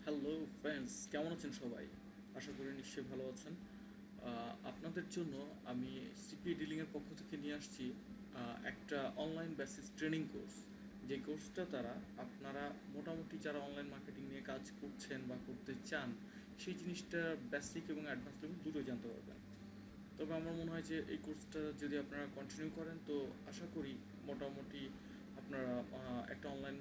Hello friends, কেমন আছেন সবাই? আশা করি নিশ্চয়ই ভালো আছেন। আপনাদের জন্য আমি সিপিএ ডিলিংয়ের পক্ষ থেকে নিয়ে আসছি একটা অনলাইন বেসিস ট্রেনিং কোর্স। যে কোর্সটা দ্বারা আপনারা মোটামুটি যারা অনলাইন মার্কেটিং নিয়ে কাজ করছেন বা করতে চান, সেই জিনিসটা বেসিক এবং অ্যাডভান্স লেভেল দুটোই জানতে পারবেন। তবে আমার মনে হয় যে এই কোর্সটা যদি আপনারা কন্টিনিউ করেন তো আশা করি মোটামুটি আপনারা একটা অনলাইন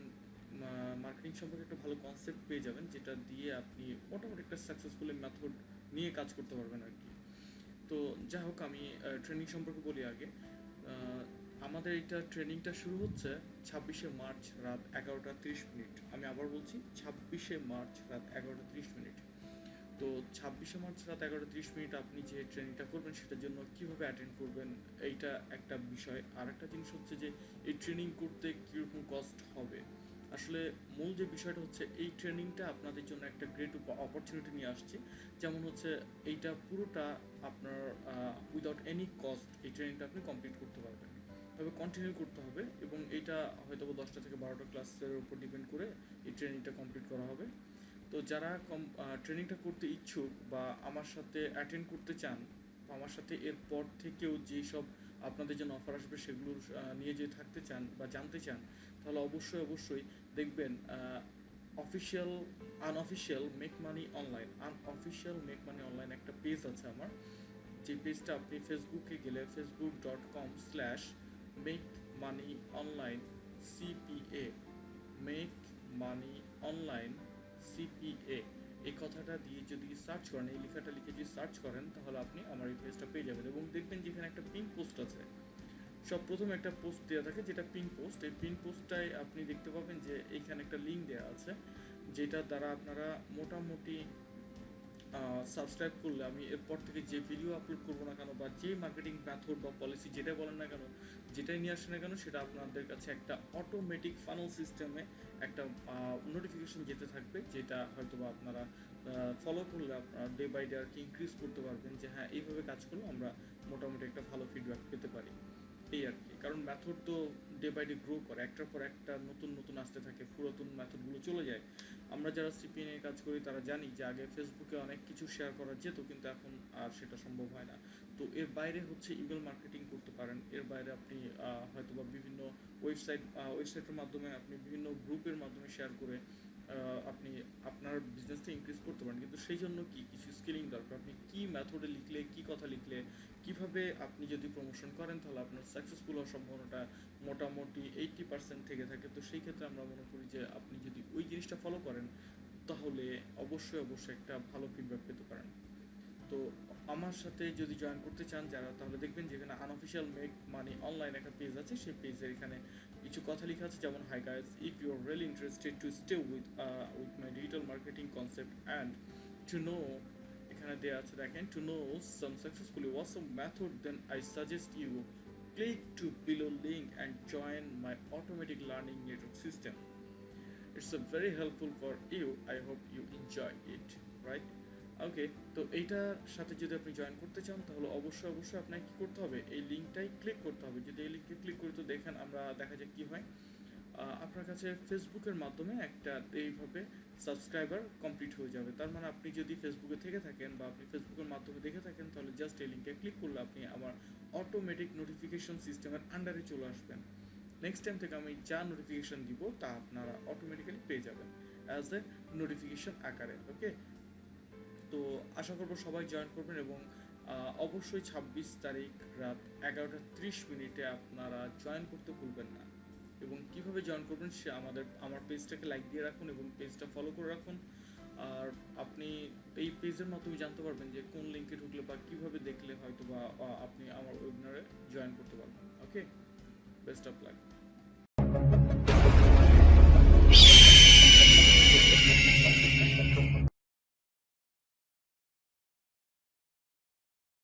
মার্কেটিং সম্পর্কে একটা ভালো কনসেপ্ট পেয়ে যাবেন, যেটা দিয়ে আপনি মোটামুটি একটা সাকসেসফুলি মেথড নিয়ে কাজ করতে পারবেন আর কি। তো যাই হোক, আমি ট্রেনিং সম্পর্কে বলি আগে। আমাদের এটা ট্রেনিংটা শুরু হচ্ছে 26শে মার্চ রাত 11টা 30 মিনিট। আমি আবার বলছি, 26শে মার্চ রাত 11টা 30 মিনিট। তো 26শে মার্চ রাত 11টা 30 মিনিট আপনি যে ট্রেনিংটা করবেন সেটার জন্য কীভাবে অ্যাটেন্ড করবেন, এইটা একটা বিষয়। আর একটা জিনিস হচ্ছে যে এই ট্রেনিং করতে কীরকম কস্ট হবে। আসলে মূল যে বিষয়টা হচ্ছে, এই ট্রেনিংটা আপনাদের জন্য একটা গ্রেট অপরচুনিটি নিয়ে আসছে। যেমন হচ্ছে এইটা পুরোটা আপনার উইদাউট এনি কস্ট এই ট্রেনিংটা আপনি কমপ্লিট করতে পারবেন। তবে কন্টিনিউ করতে হবে, এবং এইটা হয়তো 10টা থেকে 12টা ক্লাসের উপর ডিপেন্ড করে এই ট্রেনিংটা কমপ্লিট করা হবে। তো যারা ট্রেনিংটা করতে ইচ্ছুক বা আমার সাথে অ্যাটেন্ড করতে চান, বা আমার সাথে এরপর থেকেও যেসব আপনাদের জন্য অফার আসবে সেগুলোর নিয়ে যদি থাকতে চান বা জানতে চান, তাহলে অবশ্যই অবশ্যই দেখবেন official unofficial make money online, unofficial make money online একটা পেজ আছে আমার। যে পেজটা আপনি ফেসবুকে গেলে facebook.com/মেক money online CPA, make money online CPA, এই কথাটা দিয়ে যদি সার্চ করেন, এই লেখাটা লিখে যদি সার্চ করেন, তাহলে আপনি আমার এই পেজটা পেয়ে যাবেন। এবং দেখবেন যেখানে একটা পিন পোস্ট আছে, সব প্রথমে একটা পোস্ট দেওয়া থাকে যেটা পিন পোস্ট। এই পিন পোস্টটায় আপনি দেখতে পাবেন যে এইখানে একটা লিঙ্ক দেওয়া আছে, যেটার দ্বারা আপনারা মোটামুটি সাবস্ক্রাইব করলে আমি এরপর থেকে যে ভিডিও আপলোড করবো না কেন, বা যে মার্কেটিং মেথড বা পলিসি যেটাই বলেন না কেন, যেটাই নিয়ে আসে না কেন, সেটা আপনাদের কাছে একটা অটোমেটিক ফানেল সিস্টেমে একটা নোটিফিকেশন যেতে থাকবে, যেটা হয়তো বা আপনারা ফলো করলে আপনারা ডে বাই ডে আর কি ইনক্রিজ করতে পারবেন, যে হ্যাঁ এইভাবে কাজ করলে আমরা মোটামুটি একটা ভালো ফিডব্যাক পেতে পারি। এই আর কি, কারণ মেথড তো ডে বাই ডে গ্রো করে, একটার পর একটা নতুন নতুন আসতে থাকে, পুরাতন মেথডগুলো চলে যায়। আমরা যারা সিপিএ নিয়ে কাজ করি তারা জানি যে আগে ফেসবুকে অনেক কিছু শেয়ার করা যেত, কিন্তু এখন আর সেটা সম্ভব হয় না। তো এর বাইরে হচ্ছে ইমেল মার্কেটিং করতে পারেন, এর বাইরে আপনি হয়তো বা বিভিন্ন ওয়েবসাইটের মাধ্যমে আপনি বিভিন্ন গ্রুপের মাধ্যমে শেয়ার করে আপনি আপনার বিজনেসটা ইনক্রিজ করতে পারেন। কিন্তু সেই জন্য কি কিছু স্কিলিং দরকার। আপনি কী মেথডে লিখলে, কী কথা লিখলে, কীভাবে আপনি যদি প্রমোশন করেন, তাহলে আপনার সাকসেসফুল হওয়ার সম্ভাবনাটা মোটামুটি 80% থেকে থাকে। তো সেই ক্ষেত্রে আমরা মনে করি যে আপনি যদি ওই জিনিসটা ফলো করেন, তাহলে অবশ্যই অবশ্যই একটা ভালো ফিডব্যাক পেতে পারেন। তো আমার সাথে যদি জয়েন করতে চান যারা, তাহলে দেখবেন যেখানে আনঅফিসিয়াল মেক মানি অনলাইন একটা পেজ আছে, সেই পেজের এখানে কিছু কথা লেখা আছে, যেমন hi guys, if you are really interested to stay with my digital marketing concept and to know, এখানে দেওয়া আছে দেখেন, to know some successfully awesome method, then I suggest you click to below link and join my automatic learning network system. It's a very helpful for you. I hope you enjoy it, right? ওকে, তো এইটার সাথে যদি আপনি join করতে চান, তাহলে অবশ্যই অবশ্যই আপনাকে কী করতে হবে, এই লিঙ্কটাই ক্লিক করতে হবে। যদি এই লিঙ্কে ক্লিক করি, তো দেখেন আমরা দেখা যায় কী হয়, আপনার কাছে ফেসবুকের মাধ্যমে একটা এইভাবে সাবস্ক্রাইবার কমপ্লিট হয়ে যাবে। তার মানে আপনি যদি ফেসবুকে থেকে থাকেন বা আপনি ফেসবুকের মাধ্যমে দেখে থাকেন, তাহলে জাস্ট এই লিঙ্কে ক্লিক করলে আপনি আমার অটোমেটিক নোটিফিকেশন সিস্টেমের আন্ডারে চলে আসবেন। নেক্সট টাইম থেকে আমি যা নোটিফিকেশান দিব তা আপনারা অটোমেটিক্যালি পেয়ে যাবেন অ্যাজ এ নোটিফিকেশান আকারে। ওকে, তো আশা করবো সবাই জয়েন করবেন, এবং অবশ্যই 26 তারিখ রাত 11টা 30 মিনিটে আপনারা জয়েন করতে ভুলবেন না। এবং কীভাবে জয়েন করবেন সে আমার পেজটাকে লাইক দিয়ে রাখুন এবং পেজটা ফলো করে রাখুন। আর আপনি এই পেজের মাধ্যমে জানতে পারবেন যে কোন লিঙ্কে ঢুকলে বা কীভাবে দেখলে হয়তো বা আপনি আমার ওয়েবিনারে জয়েন করতে পারবেন। ওকে, বেস্ট অফ লাক।